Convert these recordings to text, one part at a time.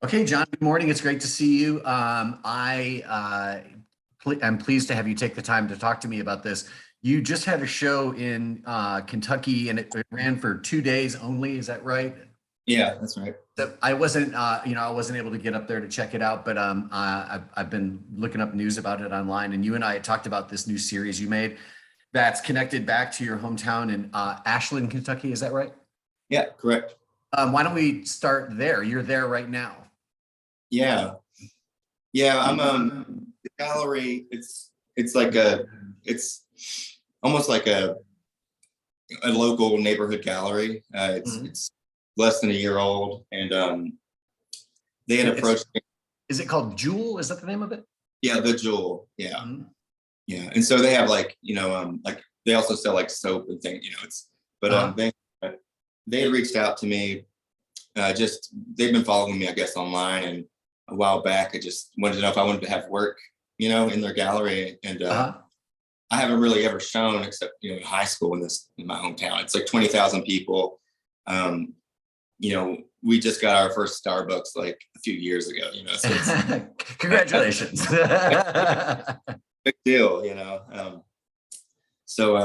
Okay, John, good morning. It's great to see you. I'm pleased to have you take the time to talk to me about this. You just had a show in Kentucky and it ran for 2 days only. Is that right? Yeah, that's right. I wasn't, I wasn't able to get up there to check it out, but I've been looking up news about it online, and you and I had talked about this new series you made that's connected back to your hometown in Ashland, Kentucky. Is that right? Yeah, correct. Why don't we start there? You're there right now. Yeah. Yeah, I'm the gallery, it's like it's almost like a local neighborhood gallery. Mhm. It's less than a year old, and they had It's, approached me. is it called Jewel? Is that the name of it? Yeah, the Jewel. Yeah. Mhm. Yeah. And so they have like they also sell like soap and things, it's but Uh-huh. they had reached out to me, just they've been following me, I guess, online, and a while back I just wanted to know if I wanted to have work, in their gallery. And Uh-huh. I haven't really ever shown except, in high school in my hometown. It's like 20,000 people. Um, we just got our first Starbucks like a few years ago, so it's Congratulations. big deal, so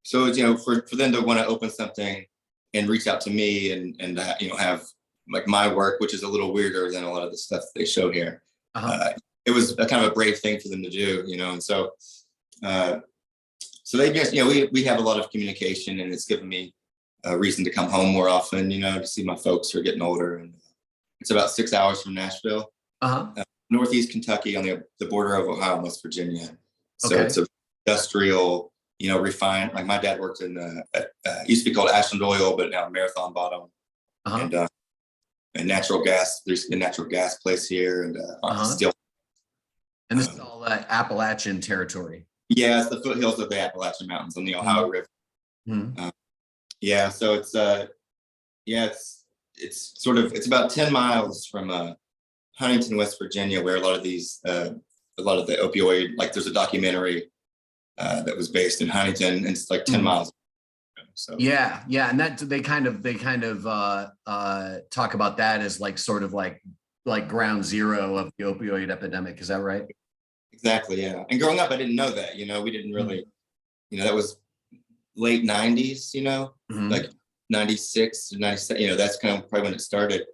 for them to want to open something and reach out to me and have like my work, which is a little weirder than a lot of the stuff they show here. Uh-huh. It was a kind of a brave thing for them to do, and uh, so they just, we have a lot of communication, and it's given me a reason to come home more often, to see my folks who are getting older. And it's about 6 hours from Nashville, Uh-huh. Northeast Kentucky, on the border of Ohio and West Virginia. So Okay. it's a industrial, refined. Like my dad worked in used to be called Ashland Oil, but now Marathon Bottom, Uh-huh. and natural gas. There's a natural gas place here, and Uh-huh. still. And this is all Appalachian territory. Yeah, it's the foothills of the Appalachian Mountains on the Ohio Mhm. River. Mhm. Yeah, so yeah, it's about 10 miles from Huntington, West Virginia, where a lot of the opioid, like there's a documentary that was based in Huntington, and it's like 10 Mhm. miles. So Yeah, yeah, and that they kind of talk about that as like sort of like ground zero of the opioid epidemic. Is that right? exactly, yeah. And growing up, I didn't know that. We didn't Mhm. really, that was late 90s, like Mhm. 96 to 97. That's kind of probably when it started.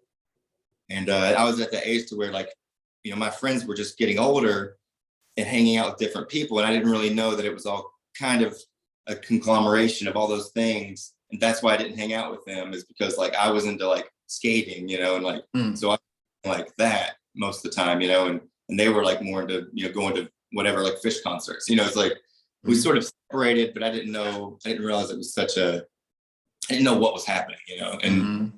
And I was at the age to where, like, my friends were just getting older and hanging out with different people, and I didn't really know that it was all kind of a conglomeration of all those things. And that's why I didn't hang out with them, is because like I was into like skating, and like Mhm. so I like that most of the time, and they were like more into going to whatever, like Fish concerts. It's like we Mhm. sort of separated, but I didn't realize it was I didn't know what was happening, Mhm.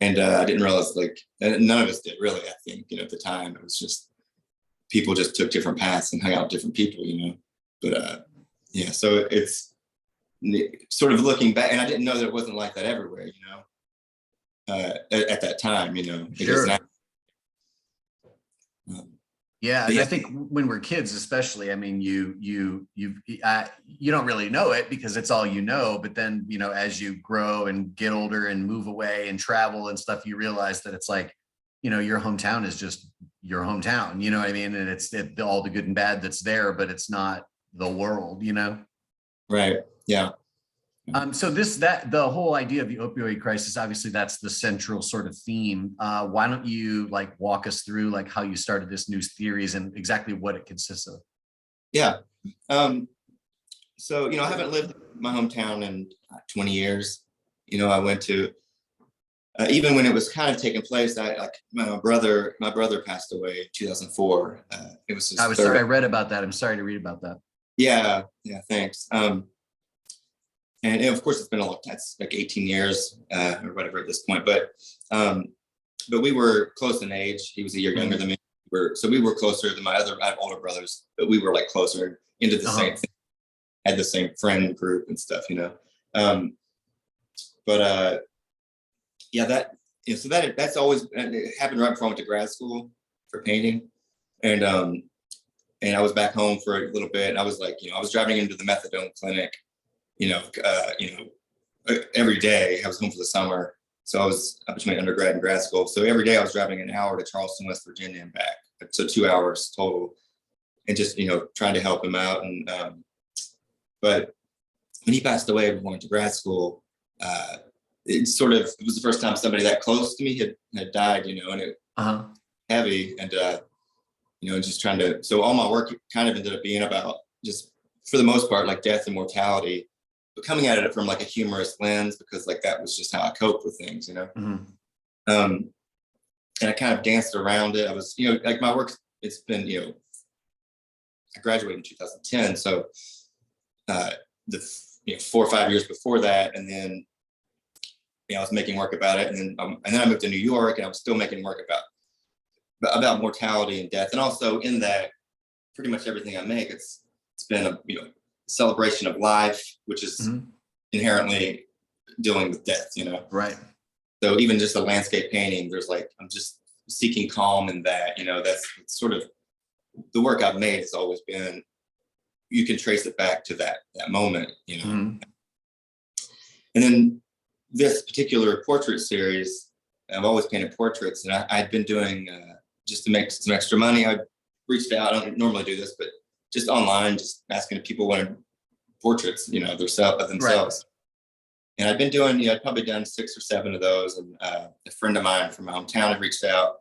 and I didn't realize, like, and none of us did really. I think at the time it was just people just took different paths and hung out with different people, But yeah, so it's sort of looking back, and I didn't know that it wasn't like that everywhere, at that time, it is now. Sure. Yeah, But and I yeah, think when we're kids, especially, I mean, you don't really know it because it's all you know. But then, as you grow and get older and move away and travel and stuff, you realize that it's like, your hometown is just your hometown. You know what I mean? And all the good and bad that's there, but it's not the world. right, yeah. So the whole idea of the opioid crisis, obviously that's the central sort of theme. Why don't you like walk us through like how you started this new series and exactly what it consists of? Yeah. So I haven't lived in my hometown in 20 years. I went to even when it was kind of taking place. I like my brother passed away in 2004. It was I his was sorry, third. I read about that. I'm sorry to read about that. Yeah, yeah, thanks. And of course, it's been a long time. It's like 18 years or whatever at this point. But we were close in age. He was a year younger Mhm. than me. We were closer than I have older brothers, but we were like closer into the same Uh-huh. thing, had the same friend group and stuff. Um, but yeah, so that's always, it happened right before I went to grad school for painting. And and I was back home for a little bit. And I was like, I was driving into the methadone clinic, every day. I was home for the summer, So I was between undergrad and grad school. So every day I was driving an hour to Charleston, West Virginia and back. So 2 hours total, and just, trying to help him out. And, but when he passed away before I went to grad school, it was the first time somebody that close to me had died, and it heavy. And, just trying to, so all my work kind of ended up being about just, for the most part, like death and mortality, but coming at it from like a humorous lens, because like that was just how I coped with things, and I kind of danced around it. I was, like my work, it's been, I graduated in 2010. So the 4 or 5 years before that, and then I was making work about it, and then I moved to New York, and I was still making work about mortality and death, and also in that, pretty much everything I make, it's been a celebration of life, which is inherently dealing with death. Right. So even just a landscape painting, there's like, I'm just seeking calm in that. That's sort of the work I've made has always been, you can trace it back to that moment. And then this particular portrait series, I've always painted portraits, and I'd been doing, just to make some extra money, I reached out. I don't normally do this, but just online, just asking if people wanted portraits, of themselves. Right. And I'd been doing, I'd probably done 6 or 7 of those. And a friend of mine from my hometown had reached out,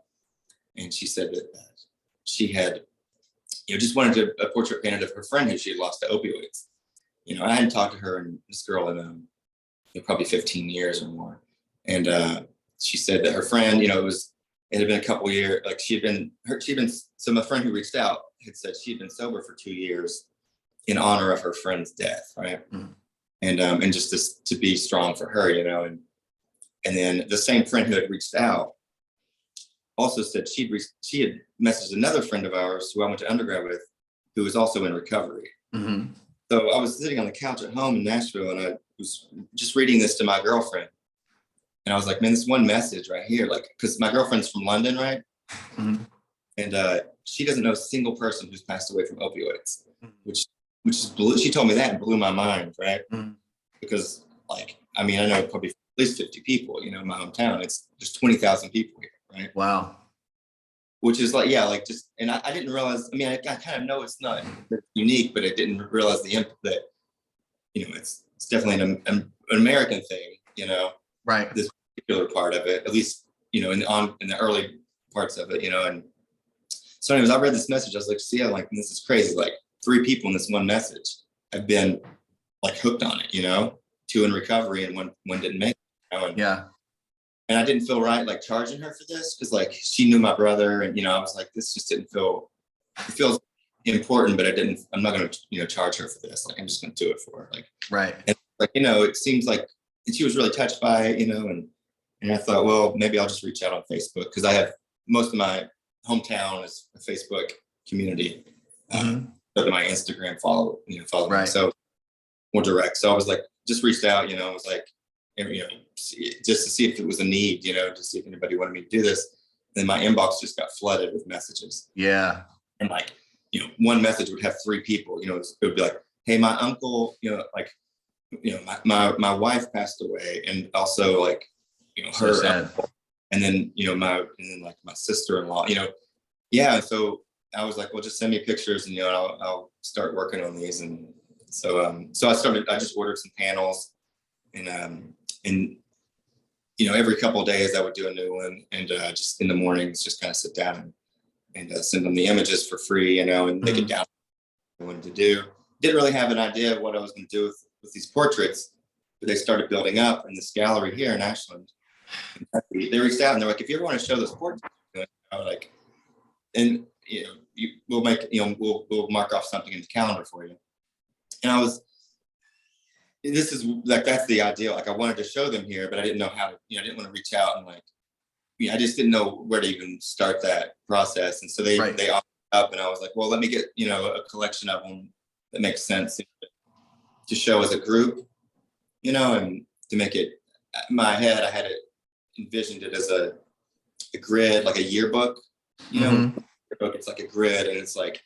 and she said that she had, just wanted a portrait painted of her friend who she had lost to opioids. I hadn't talked to her and this girl in probably 15 years or more. And she said that her friend, it had been a couple years, like so my friend who reached out had said she'd been sober for 2 years in honor of her friend's death, right? And just this, to be strong for her, and then the same friend who had reached out also said she had messaged another friend of ours who I went to undergrad with, who was also in recovery. So I was sitting on the couch at home in Nashville, and I was just reading this to my girlfriend, and I was like, man, this one message right here, like, because my girlfriend's from London, right? And she doesn't know a single person who's passed away from opioids, which she told me that and blew my mind, right? Because like, I know probably at least 50 people, in my hometown. There's 20,000 people here, right? Wow. Which is like, yeah, like just, and I didn't realize, I kind of know it's not unique, but I didn't realize the impact that, it's definitely an American thing, Right. This particular part of it, at least, in the early parts of it, and so anyways, I read this message. I was like, see, I'm like, this is crazy. Like 3 people in this one message have been like hooked on it, 2 in recovery and one didn't make it. And, Yeah. and I didn't feel right like charging her for this, because like she knew my brother, and I was like, this just didn't feel, it feels important, but I'm not going to charge her for this. Like, I'm just going to do it for her. Like, right. And like, it seems like, and she was really touched by it, and I thought, well, maybe I'll just reach out on Facebook, because I have most of my hometown is a Facebook community. Look at my Instagram, follow Right. me. So more direct. So I was like, just reached out, I was like, just to see if it was a need, to see if anybody wanted me to do this. And then my inbox just got flooded with messages. Yeah. And like, one message would have 3 people, it would be like, hey, my uncle, my wife passed away, and also like, So her sad. and then like my sister-in-law, yeah. So I was like, well, just send me pictures, and I'll start working on these. And so I just ordered some panels, and every couple of days I would do a new one, and just in the mornings just kind of sit down and send them the images for free, and they could download what I wanted to do. Didn't really have an idea of what I was going to do with these portraits, but they started building up in this gallery here in Ashland. They reached out and they're like, if you ever want to show those portraits, like, and we'll make, we'll mark off something in the calendar for you. And this is like, that's the ideal. Like, I wanted to show them here, but I didn't know how to, I didn't want to reach out and like, I just didn't know where to even start that process. And so they offered up, and I was like, well, let me get, a collection of them that makes sense to show as a group, and to make it, in my head, I had it envisioned it as a grid, like a yearbook, yearbook. It's like a grid, and it's like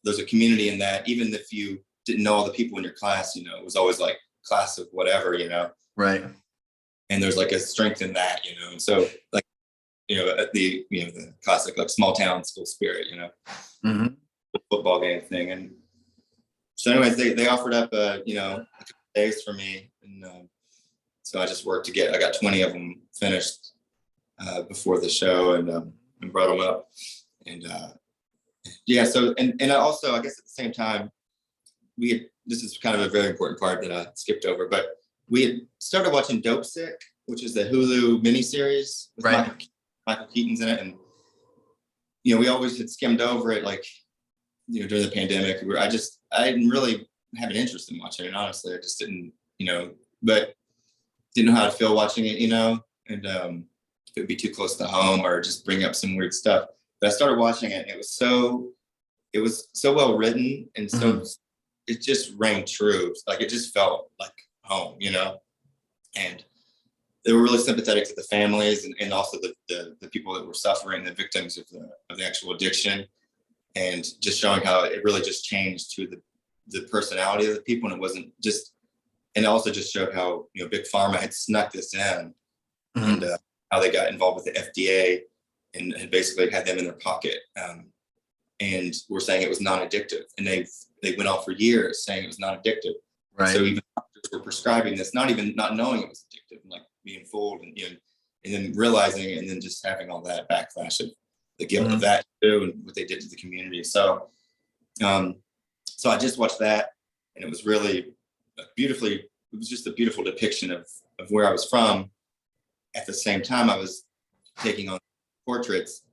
there's a community in that. Even if you didn't know all the people in your class, it was always like class of whatever, Right. and there's like a strength in that, and so like, the classic like small town school spirit, Mhm. football game thing. And so anyways, they offered up a couple days for me, and so I just worked I got 20 of them finished before the show, and brought them up. And so and also I guess at the same time this is kind of a very important part that I skipped over, but we had started watching Dope Sick, which is the Hulu miniseries with Right. Michael Keaton's in it. And we always had skimmed over it, like during the pandemic, where I didn't really have an interest in watching it, honestly. I just didn't, but didn't know how to feel watching it, and it would be too close to home or just bring up some weird stuff. But I started watching it, and it was so well written, and so it just rang true. Like it just felt like home, and they were really sympathetic to the families, and also the people that were suffering, the victims of the actual addiction, and just showing how it really just changed to the personality of the people. And it wasn't just, and it also just showed how, Big Pharma had snuck this in, and how they got involved with the FDA and had basically had them in their pocket, and were saying it was non-addictive. And they went on for years saying it was non-addictive. Right. So even doctors were prescribing this, not knowing it was addictive, and like being fooled, and and then realizing, and then just having all that backlash of the guilt of that too, and what they did to the community. So, so I just watched that, and it was really it was just a beautiful depiction of where I was from. At the same time, I was taking on portraits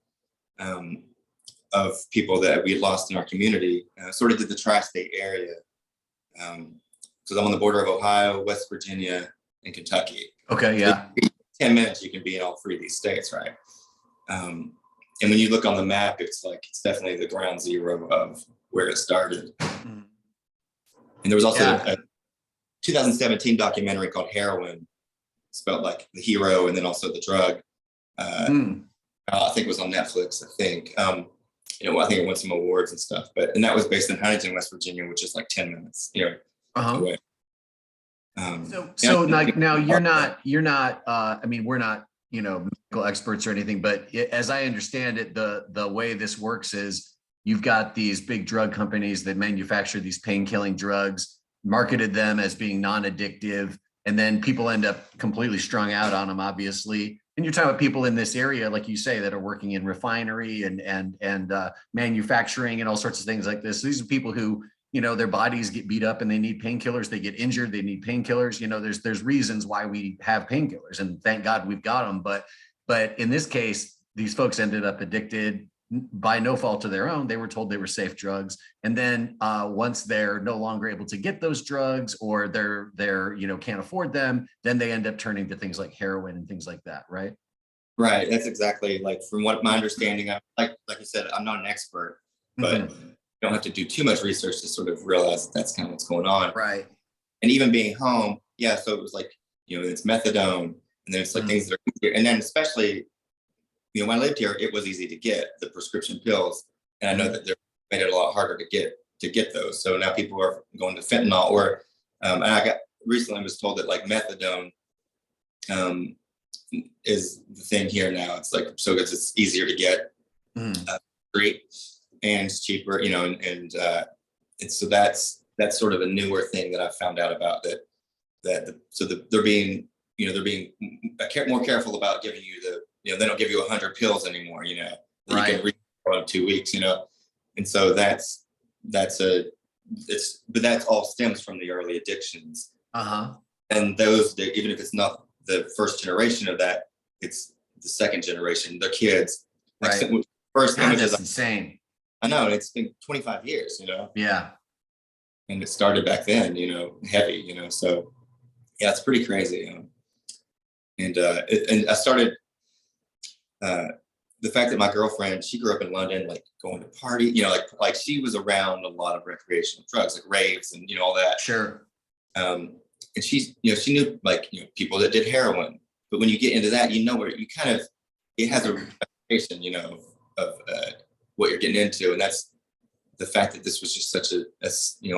of people that we had lost in our community. Sort of did the tri-state area, because I'm on the border of Ohio, West Virginia, and Kentucky. Okay, yeah. 10 minutes, you can be in all three of these states, right? And when you look on the map, it's definitely the ground zero of where it started. And there was also a 2017 documentary called Heroin, spelled like the hero and then also the drug. I think it was on Netflix, I think. I think it won some awards and stuff, and that was based in Huntington, West Virginia, which is like 10 minutes, away. So like now you're not, I mean, we're not, medical experts or anything, but as I understand it, the way this works is you've got these big drug companies that manufacture these pain-killing drugs, marketed them as being non-addictive, and then people end up completely strung out on them, obviously. And you're talking about people in this area, like you say, that are working in refinery and manufacturing and all sorts of things like this. So these are people who, their bodies get beat up and they need painkillers. They get injured, they need painkillers. There's reasons why we have painkillers, and thank God we've got them. But in this case, these folks ended up addicted by no fault of their own. They were told they were safe drugs, and then once they're no longer able to get those drugs, or they're can't afford them, then they end up turning to things like heroin and things like that, right? Right. That's exactly, like, from what my understanding of, like you said, I'm not an expert, but you don't have to do too much research to sort of realize that's kind of what's going on. Right. And even being home, so it was like, it's methadone, and then it's like things that are easier. And then especially, when I lived here, it was easy to get the prescription pills. And I know that they're made it a lot harder to get those. So now people are going to fentanyl, or and I recently was told that like methadone is the thing here now. It's like, so it's easier to get, free, and it's cheaper, and so that's sort of a newer thing that I found out about, they're being more careful about giving you they don't give you 100 pills anymore, that you can read in 2 weeks, and so but that all stems from the early addictions. And those, even if it's not the first generation of that, it's the second generation, the kids. Right. First God, images, that's insane. I know, it's been 25 years, Yeah. And it started back then, heavy, so yeah, it's pretty crazy. And I started, the fact that my girlfriend, she grew up in London, like going to party, like she was around a lot of recreational drugs, like raves and, all that. Sure. And she's, she knew like, people that did heroin, but when you get into that, where you kind of, it has a reputation, of what you're getting into. And that's the fact that this was just such a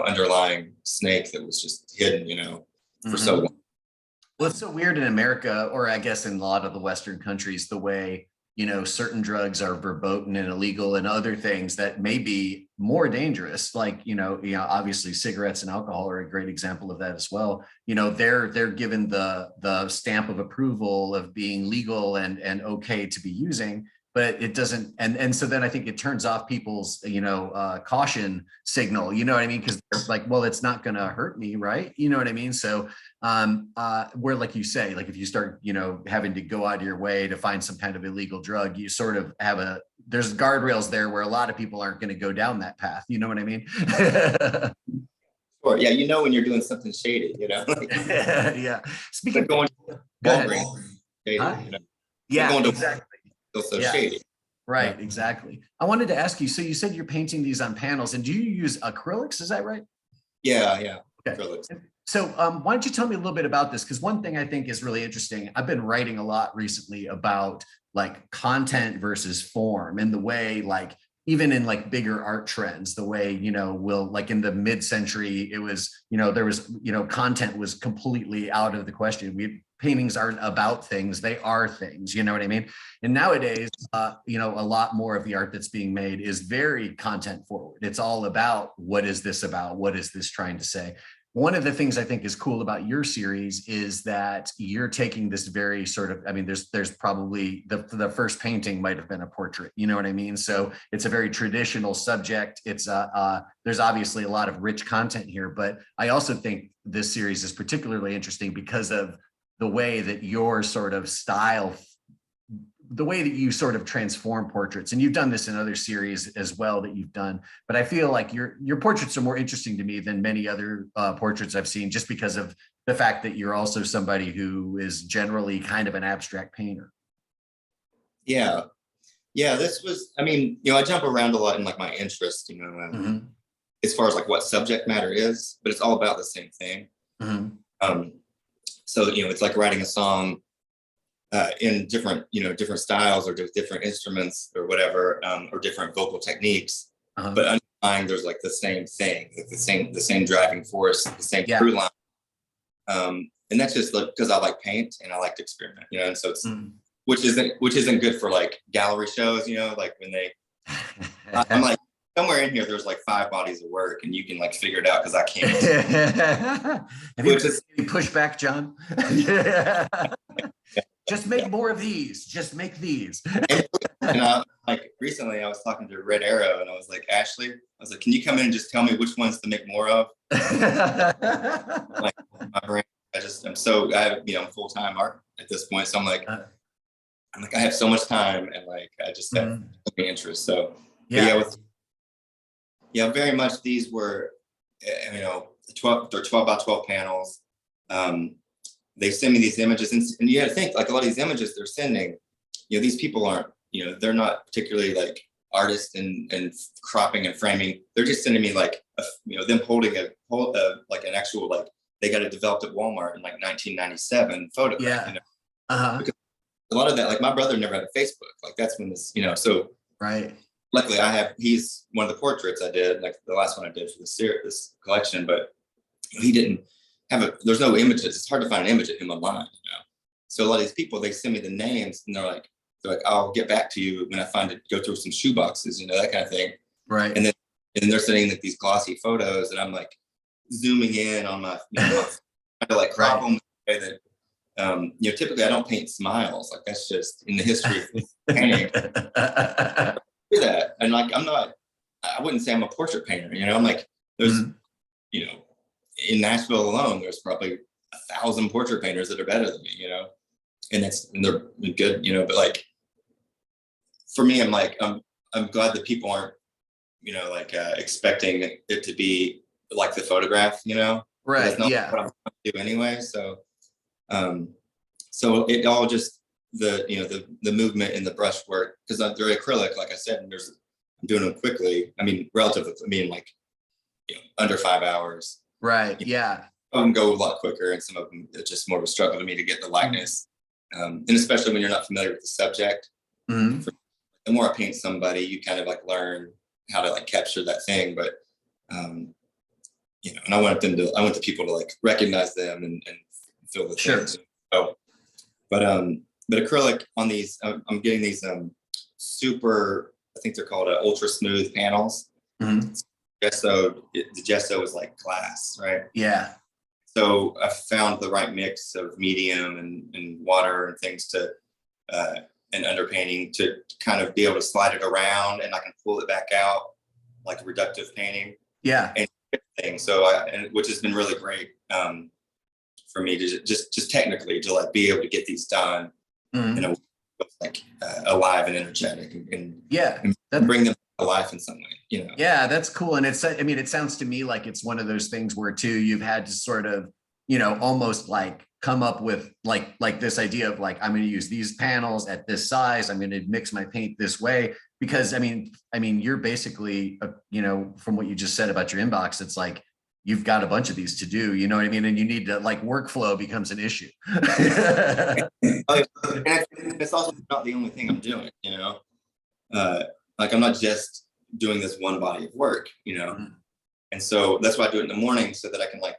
underlying snake that was just hidden, for so long. Well, it's so weird in America, or I guess in a lot of the Western countries, the way, certain drugs are verboten and illegal and other things that may be more dangerous. Like, obviously cigarettes and alcohol are a great example of that as well. They're given the stamp of approval of being legal and okay to be using, but it doesn't. And so then I think it turns off people's, caution signal, you know what I mean? Because they're like, well, it's not going to hurt me, right? You know what I mean? So where, like you say, like if you start, having to go out of your way to find some kind of illegal drug, you sort of have there's guardrails there where a lot of people aren't going to go down that path. You know what I mean? Or yeah, when you're doing something shady, like, Yeah. Speaking like going of, to go ahead. Walgreens, shady, Huh? Like Yeah, going to exactly. feel so Yeah. shady. Right, exactly. I wanted to ask you, so you said you're painting these on panels, and do you use acrylics? Is that right? Yeah. Okay. Acrylics. So why don't you tell me a little bit about this? Because one thing I think is really interesting, I've been writing a lot recently about like content versus form, and the way, like, even in like bigger art trends, the way, will, like in the mid-century, it was, there was, content was completely out of the question. Paintings aren't about things, they are things, you know what I mean? And nowadays, a lot more of the art that's being made is very content forward. It's all about, what is this about? What is this trying to say? One of the things I think is cool about your series is that you're taking this very sort of, I mean, there's probably the first painting might have been a portrait, you know what I mean? So it's a very traditional subject. It's there's obviously a lot of rich content here, but I also think this series is particularly interesting because of the way that your sort of style, the way that you sort of transform portraits. And you've done this in other series as well that you've done, but I feel like your portraits are more interesting to me than many other portraits I've seen, just because of the fact that you're also somebody who is generally kind of an abstract painter. Yeah. This was, I mean, I jump around a lot in like my interest, Mm-hmm. as far as like what subject matter is, but it's all about the same thing. Mm-hmm. So, it's like writing a song in different, different styles or different instruments or whatever, or different vocal techniques. Uh-huh. But underlying, there's like the same thing, like the same driving force, the same Yeah. through line. And that's just like because I like paint and I like to experiment, and so it's which isn't good for like gallery shows, like when I'm like, somewhere in here there's like 5 bodies of work and you can like figure it out because I can't. Have you any pushback, John? Yeah. Just make more of these. Just make these. And like recently I was talking to Red Arrow and I was like, Ashley, I was like, can you come in and just tell me which ones to make more of? Like my brain, I'm full-time art at this point. So I'm like, I have so much time and like, I just have so many interests. So very much these were, 12 by 12 panels. They send me these images and you got to think like a lot of these images they're sending, these people aren't, they're not particularly like artists and cropping and framing. They're just sending me like, them holding like an actual, like they got it developed at Walmart in like 1997 photo. Yeah. Because a lot of that, like my brother never had a Facebook. Like that's when this, so. Right. Luckily he's one of the portraits I did, like the last one I did for this collection, but he didn't have there's no images. It's hard to find an image of him online, So a lot of these people, they send me the names and they're like, I'll get back to you when I find it, go through some shoe boxes, that kind of thing. Right. And then they're sending like these glossy photos and I'm like zooming in on my, trying to like crop them the way that, typically I don't paint smiles. Like that's just in the history of painting. That. And like, I wouldn't say I'm a portrait painter, I'm like, there's, in Nashville alone, there's probably 1,000 portrait painters that are better than me, and they're good, but like, for me, I'm like, I'm glad that people aren't, expecting it to be like the photograph, Right. That's not what I'm trying to do anyway. So, so it all just, the movement and the brush work, because they're acrylic, like I said, and I'm doing them quickly. I mean, relatively, like, under 5 hours. Right. Yeah. Some of them go a lot quicker, and some of them it's just more of a struggle to me to get the likeness. And especially when you're not familiar with the subject. Mm-hmm. The more I paint somebody, you kind of like learn how to like capture that thing. But and I want people to like recognize them and feel the Sure. things. Oh, but acrylic on these, I'm getting these super, I think they're called ultra smooth panels. Mhm. Gesso, the gesso is like glass, right? Yeah. So I found the right mix of medium and water and things to and underpainting to kind of be able to slide it around, and I can pull it back out like reductive painting Yeah. and things. So which has been really great for me to just technically to like be able to get these done in a way that's like alive and energetic Yeah. and bring them to life in some way, you know. Yeah, that's cool. And I mean, it sounds to me like it's one of those things where too, you've had to sort of, almost like come up with like this idea of like, I'm going to use these panels at this size. I'm going to mix my paint this way, because I mean, you're basically, from what you just said about your inbox, it's like, you've got a bunch of these to do, you know what I mean? And you need to like workflow becomes an issue. And it's also not the only thing I'm doing, like I'm not just doing this one body of work, and so that's why I do it in the morning so that I can like,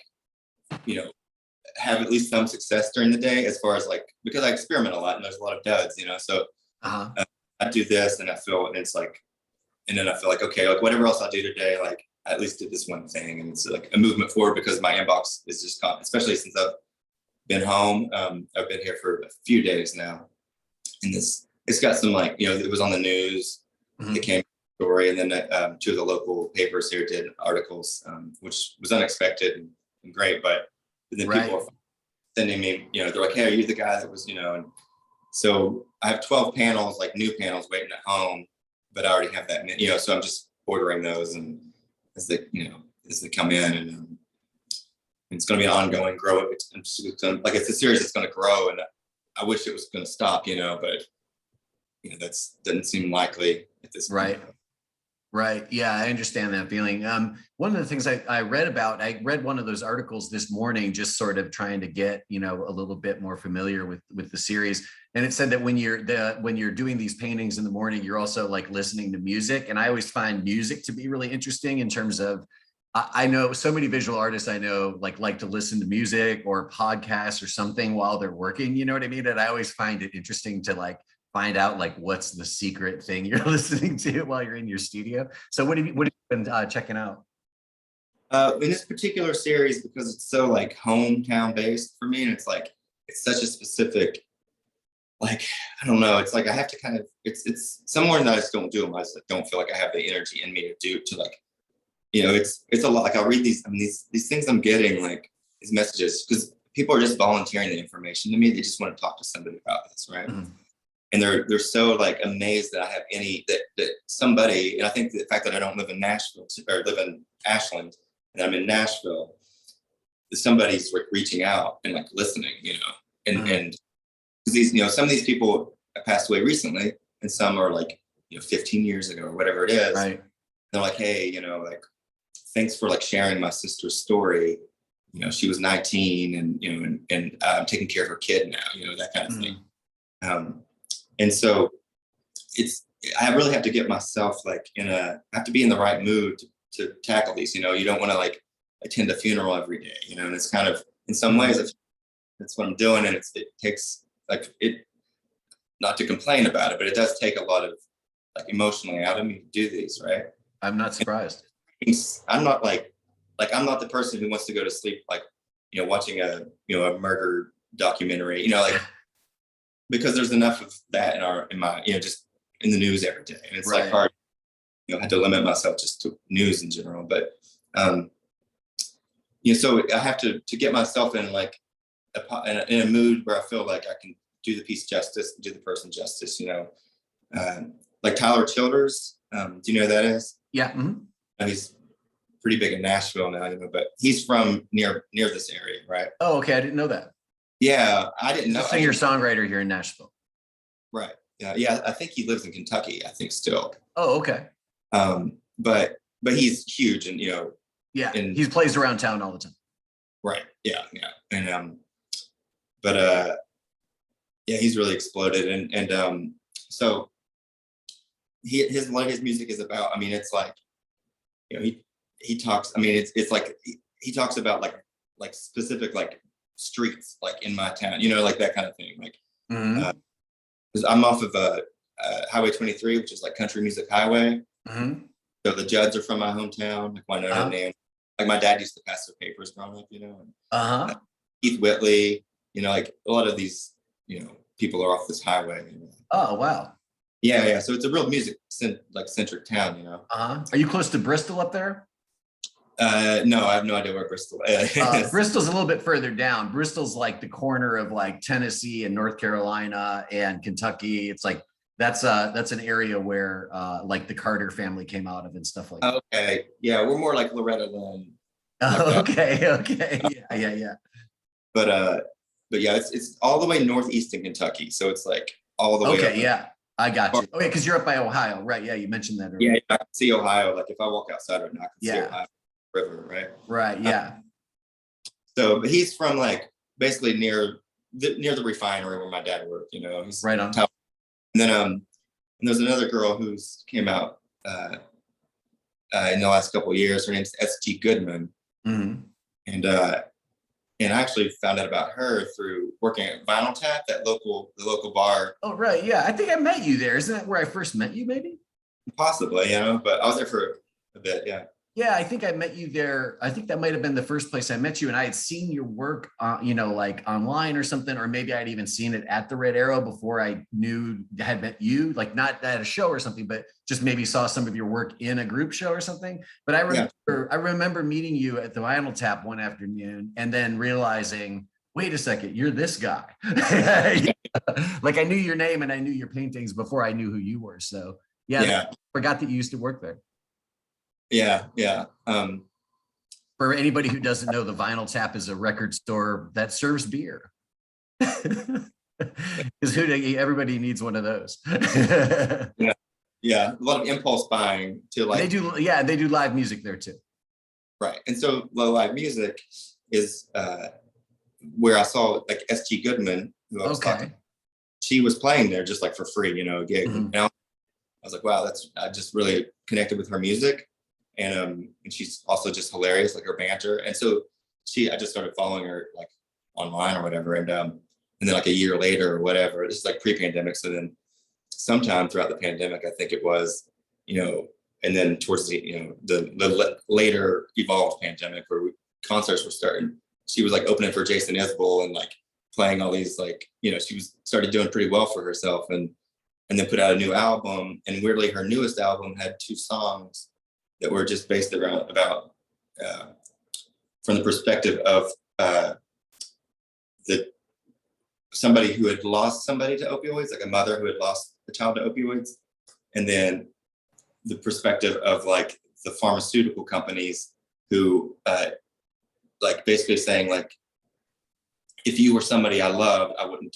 have at least some success during the day, as far as like, because I experiment a lot and there's a lot of duds, so I do this and it's like, and then I feel like, okay, like whatever else I do today, like I at least did this one thing, and it's like a movement forward, because my inbox is just gone, especially since I've been home. I've been here for a few days now, and it's got some like, it was on the news. It came story, and then two of the local papers here did articles, which was unexpected and great, but then people are sending me, they're like, hey, are you the guy that was, and so I have 12 panels, like new panels waiting at home, but I already have that, so I'm just ordering those, and as they come in, and it's going to be an ongoing grow. It's a series that's going to grow, and I wish it was going to stop, but that's doesn't seem likely at this point. Right. Yeah, I understand that feeling. One of the things I read about, I read one of those articles this morning, just sort of trying to get, a little bit more familiar with the series. And it said that when you're doing these paintings in the morning, you're also like listening to music. And I always find music to be really interesting in terms of, I know so many visual artists I know like to listen to music or podcasts or something while they're working, you know what I mean? And I always find it interesting to like find out like what's the secret thing you're listening to while you're in your studio. So what have you been checking out? In this particular series, because it's so like hometown based for me, and it's like it's such a specific, like, I don't know, it's like I have to kind of, it's somewhere that I just don't do them. I just don't feel like I have the energy in me to do to like, it's a lot. Like I'll read these, these things I'm getting, like these messages, because people are just volunteering the information to me. They just want to talk to somebody about this, right? And they're so like amazed that I have that somebody, and I think the fact that I don't live in Nashville or live in Ashland, and I'm in Nashville, that somebody's like reaching out and like listening, and because these, some of these people passed away recently, and some are like, 15 years ago or whatever it is. Right. They're like, hey, like, thanks for like sharing my sister's story. She was 19, and I'm taking care of her kid now, that kind of thing. And so I really have to get myself like I have to be in the right mood to tackle these, you don't want to like attend a funeral every day, and it's kind of, in some ways, that's what I'm doing. And it takes like not to complain about it, but it does take a lot of like emotionally out of me to do these. Right. I'm not surprised. I'm not I'm not the person who wants to go to sleep, like, watching a murder documentary, like, because there's enough of that in my, just in the news every day. And it's like hard, I had to limit myself just to news in general. But, so I have to get myself in like in a mood where I feel like I can do the piece justice, do the person justice, like Tyler Childers. Do you know who that is? Yeah. He's pretty big in Nashville now, but he's from near this area, right? Oh, okay. I didn't know that. Yeah, I didn't know. He's a singer-songwriter here in Nashville. Right. Yeah. I think he lives in Kentucky, I think, still. Oh, okay. But he's huge, and yeah, and he plays around town all the time. Right. Yeah. And but yeah, he's really exploded, and so his music is about. I mean, it's like, he talks. I mean, it's like he talks about like specific like streets like in my town, you know, like that kind of thing. Like, Mm-hmm. 'cause I'm off of Highway 23, which is like country music highway. Mm-hmm. So the Judds are from my hometown, like Winona Uh-huh. and Nan. Like my dad used to pass their papers growing up, you know. And, Uh-huh. Keith Whitley, you know, like a lot of these, you know, people are off this highway. You know. Oh, wow. Yeah, yeah. So it's a real music like centric town, you know. Uh-huh. Are you close to Bristol up there? No, I have no idea where Bristol is. Bristol's a little bit further down. Bristol's like the corner of like Tennessee and North Carolina and Kentucky. It's like that's an area where like the Carter family came out of and stuff like that. Okay, yeah, we're more like Loretta Lynn. Like Oh, okay. Yeah. But yeah, it's all the way northeast in Kentucky, so it's like all the way up. Okay, yeah. I got you. Okay, because you're up by Ohio, right? Yeah, you mentioned that earlier. Yeah, I can see Ohio. Like if I walk outside right now, I can see Yeah. Ohio River, right? Right, yeah. So, but he's from like basically near the refinery where my dad worked. You know, he's Right on. And then and there's another girl who's came out in the last couple of years. Her name's S.G. Goodman, Mhm. and I actually found out about her through working at Vinyl Tap, the local bar. Oh, right. Yeah. I think I met you there. Isn't that where I first met you, maybe? Possibly, you know, but I was there for a bit. Yeah. Yeah, I think I met you there. I think that might have been the first place I met you, and I had seen your work, you know, like online or something, or maybe I'd even seen it at the Red Arrow before I had met you, like not at a show or something, but just maybe saw some of your work in a group show or something. But I remember meeting you at the Vinyl Tap one afternoon, and then realizing, wait a second, you're this guy. Like I knew your name and I knew your paintings before I knew who you were. So yeah. I forgot that you used to work there. Yeah. For anybody who doesn't know, the Vinyl Tap is a record store that serves beer. Because everybody needs one of those. Yeah, a lot of impulse buying to like. They do live music there too. Right, and so the live music is where I saw like S.G. Goodman, who I was talking. She was playing there just like for free, you know, a gig. Mm-hmm. And I was like, wow, I just really connected with her music. And she's also just hilarious, like her banter. And so I just started following her like online or whatever. And then like a year later or whatever, this is like pre-pandemic. So then sometime throughout the pandemic, I think it was, you know, and then towards the, you know, the later evolved pandemic where concerts were starting, she was like opening for Jason Isbell and like playing all these, like, you know, she started doing pretty well for herself and then put out a new album. And weirdly, her newest album had 2 songs that were just based around from the perspective of somebody who had lost somebody to opioids, like a mother who had lost a child to opioids, and then the perspective of like the pharmaceutical companies who like basically saying like, if you were somebody I loved, I wouldn't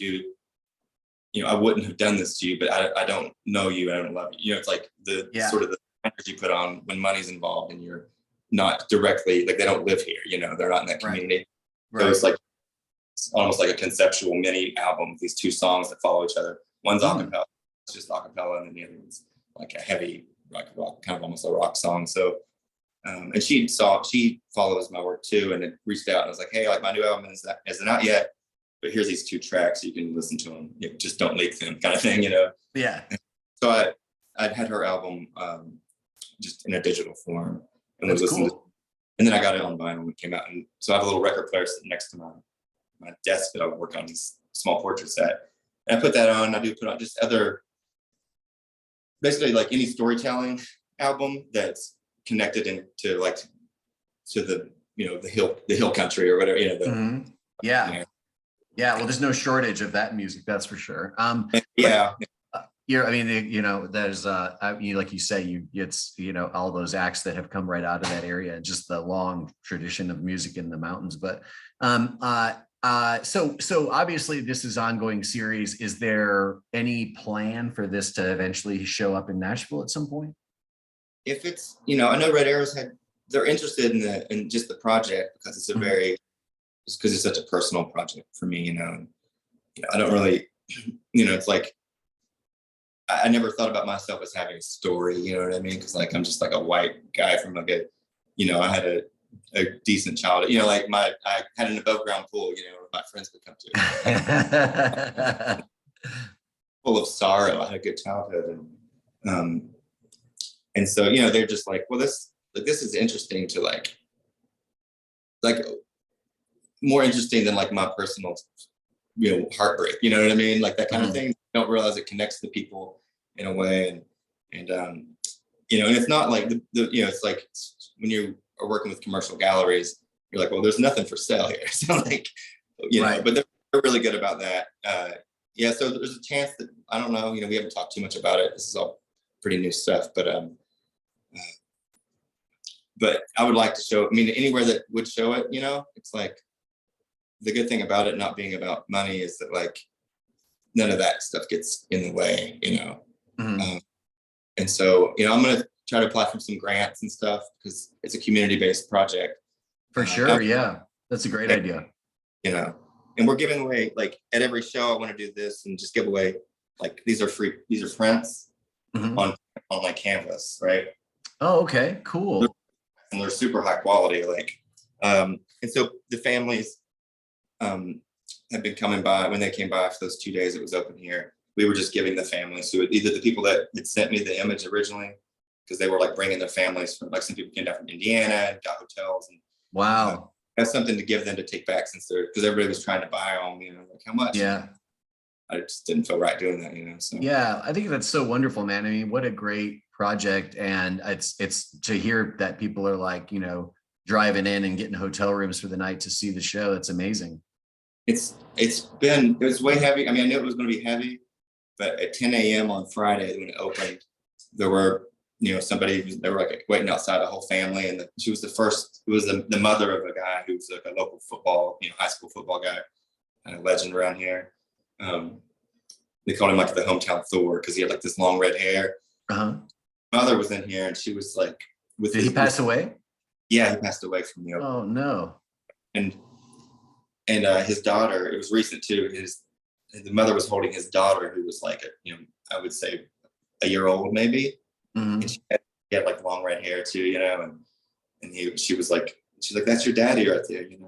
have done this to you, but I don't know you, I don't love you. You know, it's like the sort of the you put on when money's involved and you're not directly, like they don't live here, you know, they're not in that community. Right. So it's like it's almost like a conceptual mini album with these 2 songs that follow each other. One's acapella, it's just acapella, and then the other one's like a heavy rock, kind of almost a rock song. So and she follows my work too, and it reached out and was like, hey, like my new album isn't out yet, but here's these 2 tracks, you can listen to them, you know, just don't leak them, kind of thing, you know. Yeah. So I'd had her album just in a digital form, and was listening cool. And then I got it on vinyl when it came out, and so I have a little record player sitting next to my desk that I would work on these small portraits at, and I put that on. I do put on just other, basically like any storytelling album that's connected into like to the, you know, the hill country or whatever, you know. Yeah. Well, there's no shortage of that music, that's for sure. I mean, you know, there's like you say, it's, you know, all those acts that have come right out of that area, and just the long tradition of music in the mountains. But so obviously this is ongoing series. Is there any plan for this to eventually show up in Nashville at some point? If it's, you know, I know Red Arrow's they're interested in just the project because it's because it's such a personal project for me, you know. I don't really, you know, it's like I never thought about myself as having a story, you know what I mean? Because like I'm just like a white guy from like I had a decent childhood, you know, like I had an above ground pool, you know, my friends would come to. Full of sorrow. I had a good childhood, and so they're just like, well, this is interesting to like more interesting than like my personal heartbreak. You know what I mean? Like that kind of thing. Don't realize it connects the people in a way, and and it's not like it's like when you are working with commercial galleries, you're like, well, there's nothing for sale here. So like, Right. but they're really good about that. Yeah, so there's a chance that, I don't know, we haven't talked too much about it. This is all pretty new stuff, but I would like to show, anywhere that would show it, it's like, the good thing about it not being about money is that like, none of that stuff gets in the way, and so, I'm going to try to apply for some grants and stuff because it's a community-based project. For sure. Yeah. That's a great idea. And we're giving away, like at every show, I want to do this and just give away, like, these are free, these are prints on like canvas, right? Oh, okay, cool. And they're super high quality, like, and so the families have been coming by. When they came by for those 2 days it was open here, we were just giving the families, so either the people that had sent me the image originally, because they were like bringing their families from, like, some people came down from Indiana and got hotels, and Wow. that's something to give them to take back, because everybody was trying to buy them, like, how much? Yeah. I just didn't feel right doing that, so. Yeah, I think that's so wonderful, man. I mean, what a great project. And it's to hear that people are like, driving in and getting hotel rooms for the night to see the show. It's amazing. It was way heavy. I knew it was going to be heavy, but at 10 a.m. on Friday when it opened, there were, they were like waiting outside, a whole family. And she was the mother of a guy who was like a local football, high school football guy, a legend around here. They called him like the hometown Thor because he had like this long red hair. Mother was in here and she was like, Did he pass away? Yeah, he passed away from the open. Oh no. And his daughter, it was recent too. The mother was holding his daughter, who was like, I would say a year old maybe. And she had like long red hair too, and she was like, that's your daddy right there, Kid.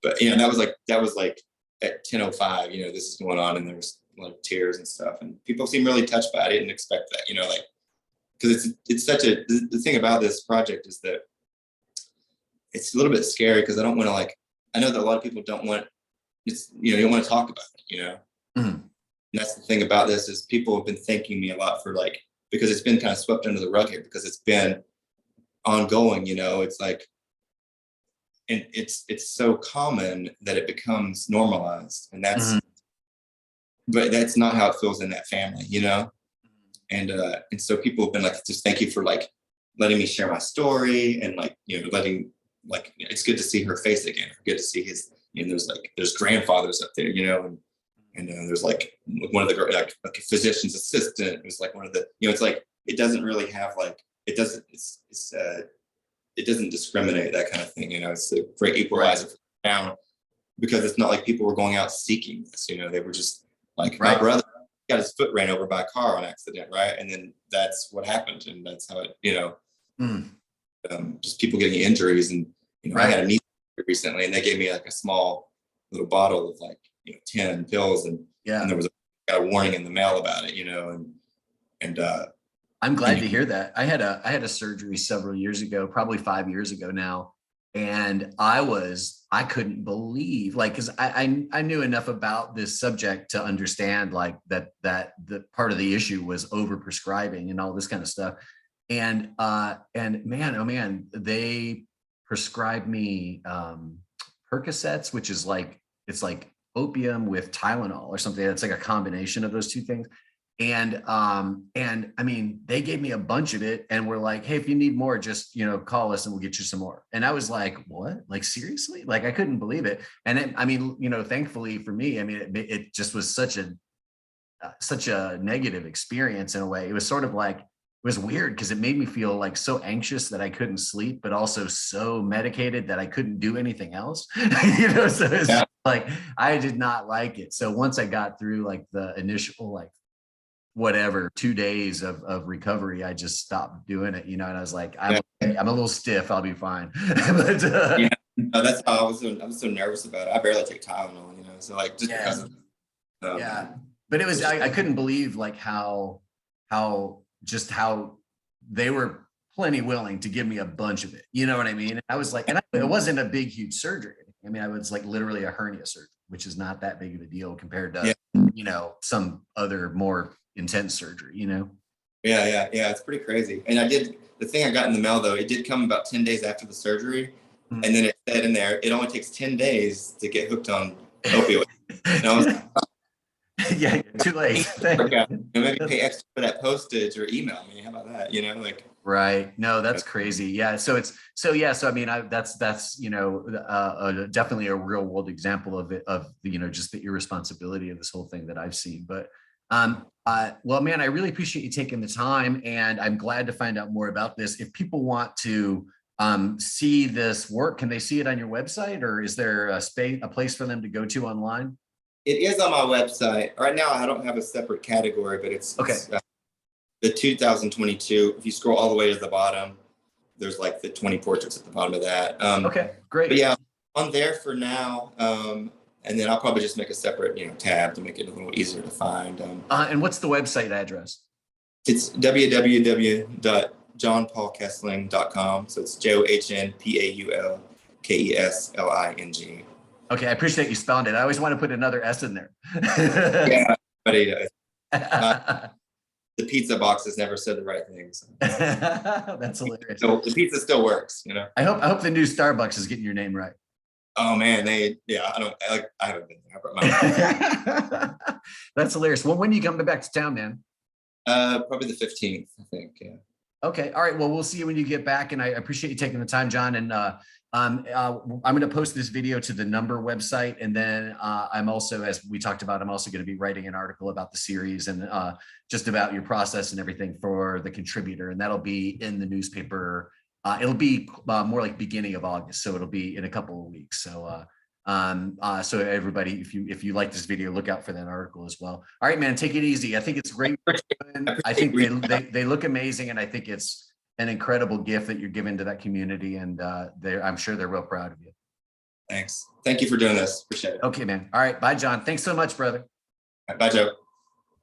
But that was like at 10:05, this is going on, and there was like tears and stuff, and people seem really touched by it. I didn't expect that, like, because it's such the thing about this project is that it's a little bit scary, because I don't want to, I know that a lot of people don't want, you don't want to talk about it, And that's the thing about this, is people have been thanking me a lot for because it's been kind of swept under the rug here, because it's been ongoing, it's like, and it's so common that it becomes normalized, and but that's not how it feels in that family, and so people have been like, just thank you for letting me share my story, and letting, it's good to see her face again, good to see his, there's grandfathers up there, and there's one of the like a physician's assistant. It was one of the, it's it doesn't really have it doesn't, it doesn't discriminate, that kind of thing. It's a great equalizer for the town, because it's not like people were going out seeking this. They were just like, my brother got his foot ran over by a car on accident, right? And then that's what happened, and that's how it, just people getting injuries, and I had a knee surgery recently, and they gave me a small little bottle of 10 pills, and there was got a warning in the mail about it, and I'm glad to hear that. I had a surgery several years ago, probably 5 years ago now. And I couldn't believe, because I knew enough about this subject to understand that the part of the issue was overprescribing and all this kind of stuff. And man, oh man, they prescribed me Percocets, which is it's like opium with Tylenol or something. It's like a combination of those two things. And I mean, they gave me a bunch of it and were like, hey, if you need more, just, call us and we'll get you some more. And I was like, what? Seriously? I couldn't believe it. And thankfully for me, it just was such a negative experience in a way. It was sort of it was weird, because it made me feel so anxious that I couldn't sleep, but also so medicated that I couldn't do anything else. So it's I did not like it. So once I got through the initial 2 days of recovery, I just stopped doing it, and I was like, I'm a little stiff, I'll be fine. But That's how I was so nervous about it. I barely take Tylenol, so like just because of yeah. But it was, I couldn't believe like how they were plenty willing to give me a bunch of it. You know what I mean? And I was like, it wasn't a big, huge surgery. I mean, I was like literally a hernia surgery, which is not that big of a deal compared to, some other more intense surgery, Yeah. It's pretty crazy. And the thing I got in the mail though, it did come about 10 days after the surgery. Mm-hmm. And then it said in there, it only takes 10 days to get hooked on opioid. And I was like, yeah, too late. Maybe pay extra for that postage or email me. How about that? Right. No, that's crazy. Yeah. So I mean, that's definitely a real world example of it, just the irresponsibility of this whole thing that I've seen. But well, man, I really appreciate you taking the time, and I'm glad to find out more about this. If people want to see this work, can they see it on your website, or is there a place for them to go to online? It is on my website. Right now, I don't have a separate category, but it's the 2022. If you scroll all the way to the bottom, there's like the 20 portraits at the bottom of that. Okay, great. But yeah, on there for now. And then I'll probably just make a separate, tab to make it a little easier to find. And what's the website address? It's www.johnpaulkesling.com. So it's JohnPaulKesling. Okay, I appreciate you spelling it. I always want to put another S in there. Yeah, everybody does. The pizza boxes never said the right things. So. That's hilarious. So the pizza still works, I hope the new Starbucks is getting your name right. Oh man, I haven't been there. That's hilarious. Well, when are you coming back to town, man? Probably the 15th, I think. Yeah. Okay. All right. Well, we'll see you when you get back, and I appreciate you taking the time, John. And I'm going to post this video to the Number website, and then I'm also, as we talked about, I'm also going to be writing an article about the series and just about your process and everything for the Contributor, and that'll be in the newspaper. It'll be more like beginning of August, so it'll be in a couple of weeks. So, so everybody, if you like this video, look out for that article as well. All right, man, take it easy. I think it's great. I think they look amazing, and I think it's an incredible gift that you're giving to that community, and I'm sure they're real proud of you. Thanks. Thank you for doing this. Appreciate it. Okay, man. All right, bye, John. Thanks so much, brother. All right, bye, Joe.